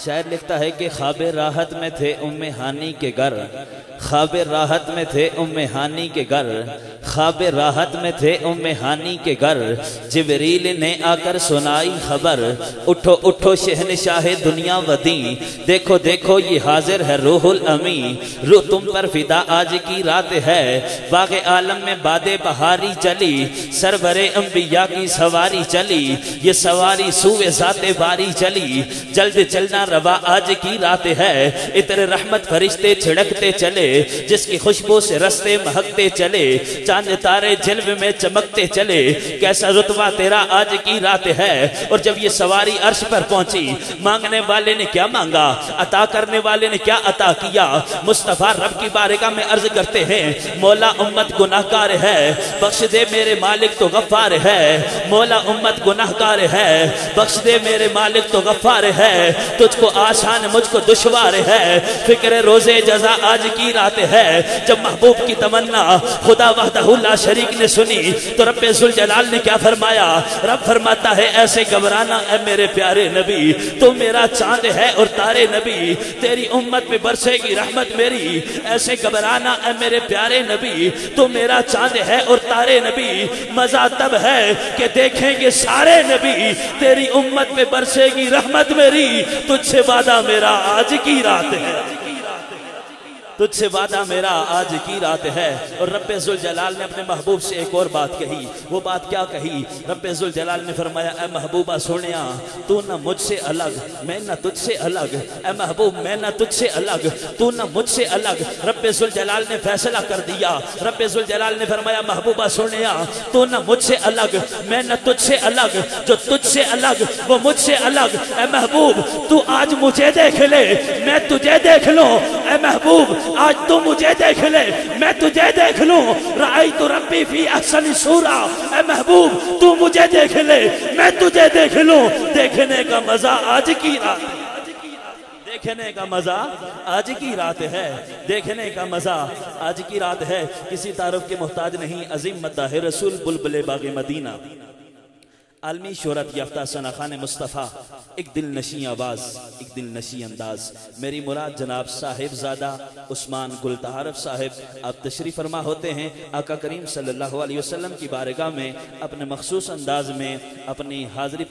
شاعر لکھتا ہے کہ خواب راحت میں تھے ام ہانی کے گھر، خواب راحت میں تھے ام ہانی کے گھر، خواب راحت میں تھے ام ہانی کے گھر، جبریل نے آ کر سنائی خبر، اٹھو اٹھو شہنشاہ دنیا ودی، دیکھو دیکھو یہ حاضر ہے روح الامی، روح تم پر فدا آج کی رات ہے، باغ عالم میں باد بہاری چلی، سرور انبیاء کی سواری چلی، یہ سواری سوئے ذات باری چلی، جلد چلنا روا آج کی رات ہے، اتر رحمت فرشتے چھڑکتے چلے، جس کی خوشبو سے رستے مہکتے چلے، چاند تارے جلوے میں چمکتے چلے، کیسا رتبہ تیرا آج کی رات ہے۔ اور جب یہ سواری عرش پر پہنچی، مانگنے والے نے کیا مانگا، عطا کرنے والے نے کیا عطا کیا، مصطفیٰ رب کی بارگاہ میں عرض کرتے ہیں مولا امت گناہگار ہے، بخش دے میرے مالک تو غفار ہے، مولا امت گناہگار ہے، بخش دے میرے مالک تو غفار ہے، تجھ کو آسان مجھ کو دشوار ہے، فکر روزے جزا آج کی رات ہے۔ جب محبوب کی تمنا خدا وحدہ لا شریک نے سنی تو رب ذوالجلال نے کیا فرمایا، رب فرماتا ہے ایسے گھبرانا اے میرے پیارے نبی، تو میرا چاند ہے اور تارے نبی، تیری امت میں برسے گی رحمت میری، ایسے گھبرانا اے میرے پیارے نبی، تو میرا چاند ہے اور تارے نبی، مزہ تب ہے کہ دیکھیں گے سارے نبی، تیری امت میں برسے گی رحمت میری، تجھ سے وعدہ میرا آج کی رات ہے، تجھ سے وعدہ میرا آج کی رات ہے۔ اور رب ذوالجلال نے اپنے محبوب سے ایک اور بات کہی، وہ بات کیا کہی، رب ذوالجلال نے فرمایا اے محبوبہ سونیا، تو نہ مجھ سے الگ میں نہ تجھ سے الگ، اے محبوب میں نہ تجھ سے الگ تو نہ مجھ سے الگ۔ رب ذوالجلال نے فیصلہ کر دیا، رب ذوالجلال نے فرمایا محبوبہ سونیا، تو نہ مجھ سے الگ میں نہ تجھ سے الگ، جو تجھ سے الگ وہ مجھ سے الگ، اے محبوب تو آج مجھے دیکھ لے میں تجھے دیکھ لوں، اے محبوب آج تو مجھے دیکھ لے میں تجھے دیکھ لوں، رأیت ربی فی احسن صورہ، اے محبوب تو مجھے دیکھ لے میں تجھے دیکھ لوں، دیکھنے کا مزہ آج کی رات ہے، دیکھنے کا مزہ آج کی رات ہے، دیکھنے کا مزہ آج کی رات ہے۔ کسی تعارف کے محتاج نہیں، عظیم مداح رسول بلبل باغ مدینہ، عالمی شہرت یافتہ ثنا خان مصطفیٰ، ایک دل نشیں آواز، ایک دل نشیں انداز، میری مراد جناب صاحب زادہ عثمان گل تعارف صاحب، آپ تشریف فرما ہوتے ہیں آقا کریم صلی اللہ علیہ وسلم کی بارگاہ میں اپنے مخصوص انداز میں اپنی حاضری